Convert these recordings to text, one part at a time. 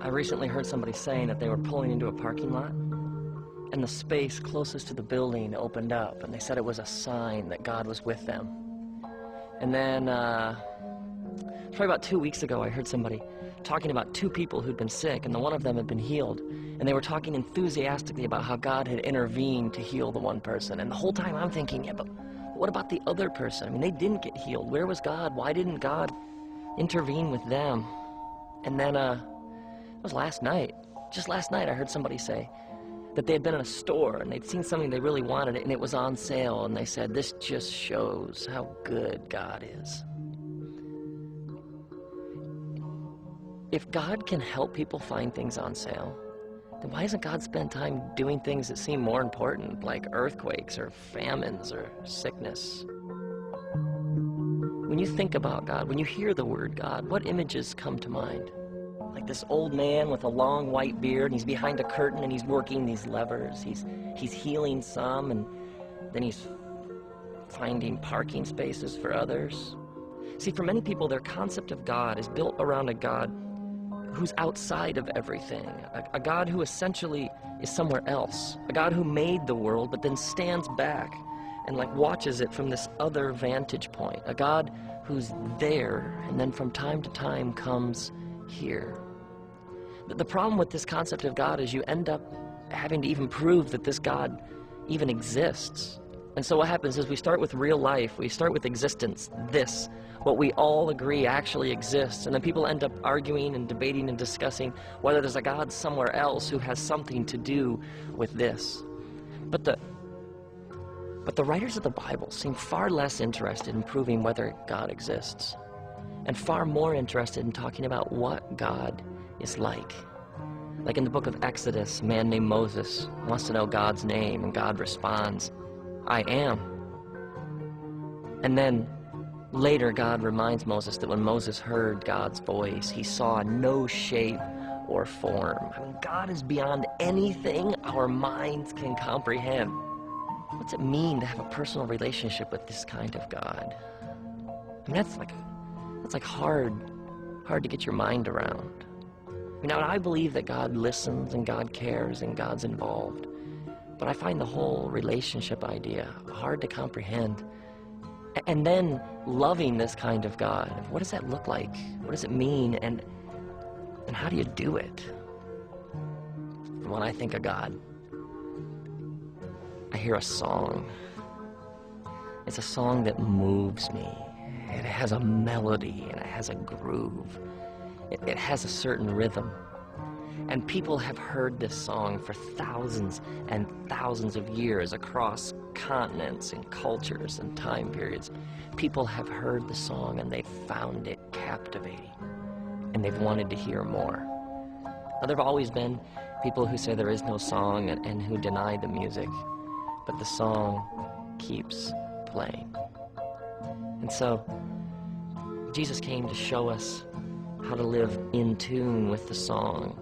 I recently heard somebody saying that they were pulling into a parking lot, and the space closest to the building opened up, and they said it was a sign that God was with them. And then, probably about 2 weeks ago, I heard somebody talking about two people who'd been sick, and the one of them had been healed, and they were talking enthusiastically about how God had intervened to heal the one person. And the whole time I'm thinking, yeah, but what about the other person? I mean, they didn't get healed. Where was God? Why didn't God intervene with them? And then, it was last night. Just last night, I heard somebody say that they had been in a store and they'd seen something they really wanted and it was on sale, and they said, this just shows how good God is. If God can help people find things on sale, then why doesn't God spend time doing things that seem more important, like earthquakes or famines or sickness? When you think about God, when you hear the word God, what images come to mind? Like this old man with a long white beard, and he's behind a curtain and he's working these levers. He's healing some, and then he's finding parking spaces for others. See, for many people, their concept of God is built around a God who's outside of everything, a God who essentially is somewhere else, a God who made the world but then stands back and like watches it from this other vantage point, a God who's there and then from time to time comes here. The problem with this concept of God is you end up having to even prove that this God even exists. And so what happens is we start with real life, we start with existence, this, what we all agree actually exists, and then people end up arguing and debating and discussing whether there's a God somewhere else who has something to do with this. But the writers of the Bible seem far less interested in proving whether God exists, and far more interested in talking about what God is like. Like in the book of Exodus, a man named Moses wants to know God's name, and God responds, I am. And then later God reminds Moses that when Moses heard God's voice, he saw no shape or form. I mean, God is beyond anything our minds can comprehend. What's it mean to have a personal relationship with this kind of God? I mean, that's like hard to get your mind around. I mean, I believe that God listens and God cares and God's involved, but I find the whole relationship idea hard to comprehend. And then loving this kind of God, what does that look like? What does it mean? And how do you do it? When I think of God, I hear a song. It's a song that moves me. It has a melody and it has a groove. It has a certain rhythm. And people have heard this song for thousands and thousands of years across continents and cultures and time periods. People have heard the song and they've found it captivating, and they've wanted to hear more. Now, there have always been people who say there is no song and who deny the music, but the song keeps playing. And so Jesus came to show us how to live in tune with the song,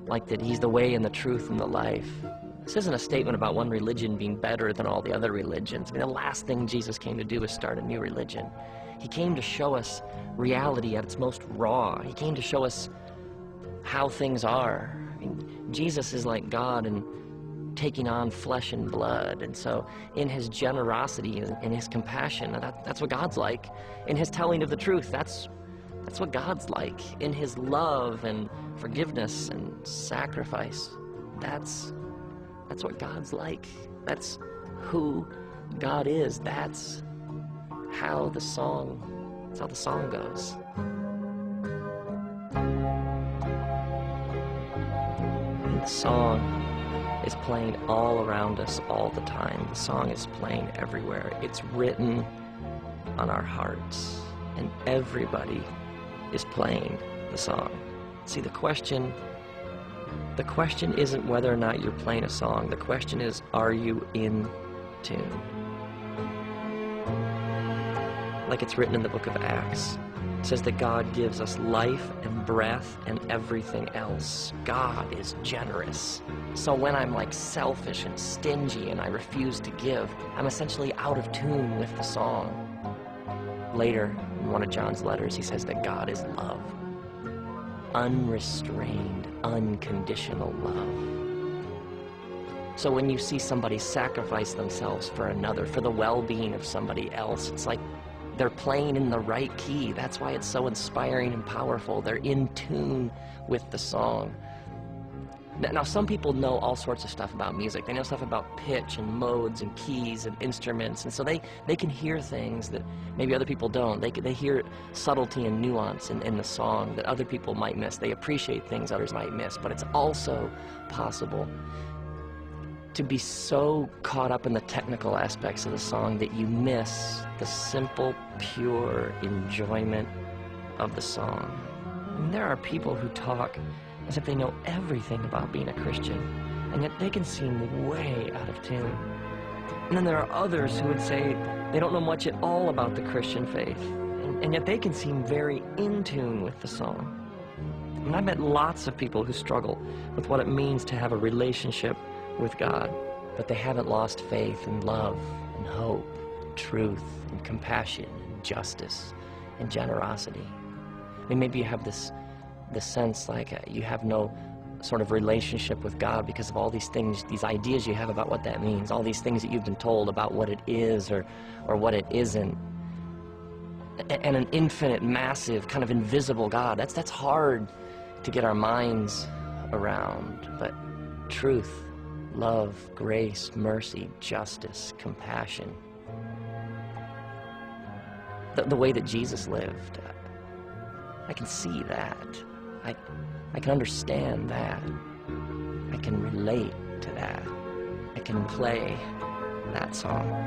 like that he's the way and the truth and the life. This isn't a statement about one religion being better than all the other religions. I mean, the last thing Jesus came to do was start a new religion. He came to show us reality at its most raw. He came to show us how things are. I mean, Jesus is like God and taking on flesh and blood. And so in his generosity and in his compassion, that's what God's like. In his telling of the truth, that's what God's like. In his love and forgiveness and sacrifice, that's what God's like. That's who God is. That's how the song goes. And the song is playing all around us all the time. The song is playing everywhere. It's written on our hearts, and everybody is playing the song. See, the question isn't whether or not you're playing a song. The question is, are you in tune? Like it's written in the book of Acts. It says that God gives us life and breath and everything else. God is generous. So when I'm like selfish and stingy and I refuse to give, I'm essentially out of tune with the song. Later, in one of John's letters, he says that God is love. unrestrained, unconditional love. So when you see somebody sacrifice themselves for another, for the well-being of somebody else, it's like they're playing in the right key. That's why it's so inspiring and powerful. They're in tune with the song. Now, some people know all sorts of stuff about music. They know stuff about pitch and modes and keys and instruments, and so they can hear things that maybe other people don't. They hear subtlety and nuance in the song that other people might miss. They appreciate things others might miss, but it's also possible to be so caught up in the technical aspects of the song that you miss the simple, pure enjoyment of the song. And there are people who talk as if they know everything about being a Christian, and yet they can seem way out of tune. And then there are others who would say they don't know much at all about the Christian faith, and yet they can seem very in tune with the song. And I've met lots of people who struggle with what it means to have a relationship with God, but they haven't lost faith and love and hope, and truth and compassion and justice and generosity. I mean, maybe you have this sense like you have no sort of relationship with God because of all these things, these ideas you have about what that means, all these things that you've been told about what it is or what it isn't. And an infinite, massive, kind of invisible God, that's hard to get our minds around. But truth, love, grace, mercy, justice, compassion, the way that Jesus lived, I can see that. I can understand that. I can relate to that. I can play that song.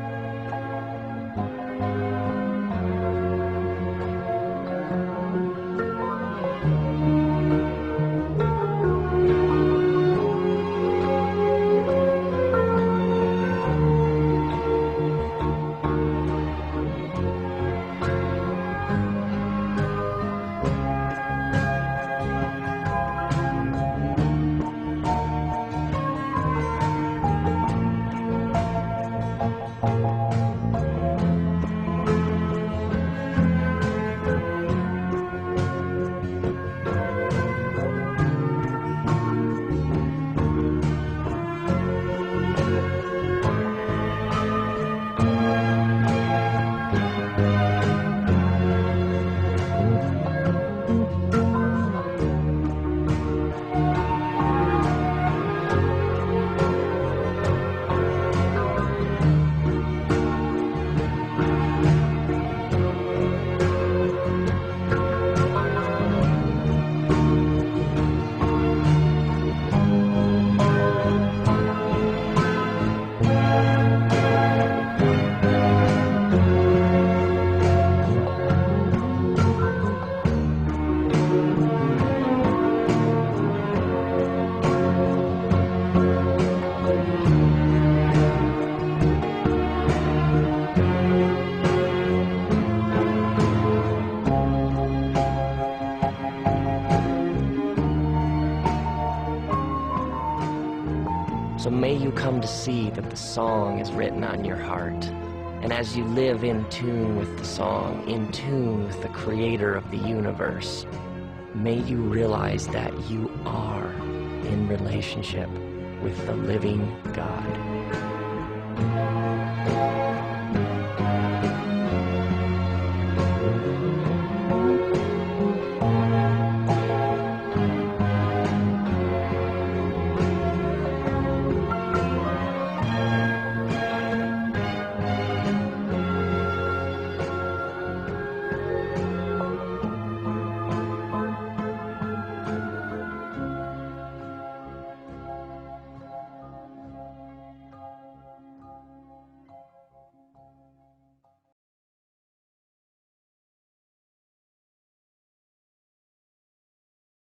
So may you come to see that the song is written on your heart. And as you live in tune with the song, in tune with the creator of the universe, may you realize that you are in relationship with the living God.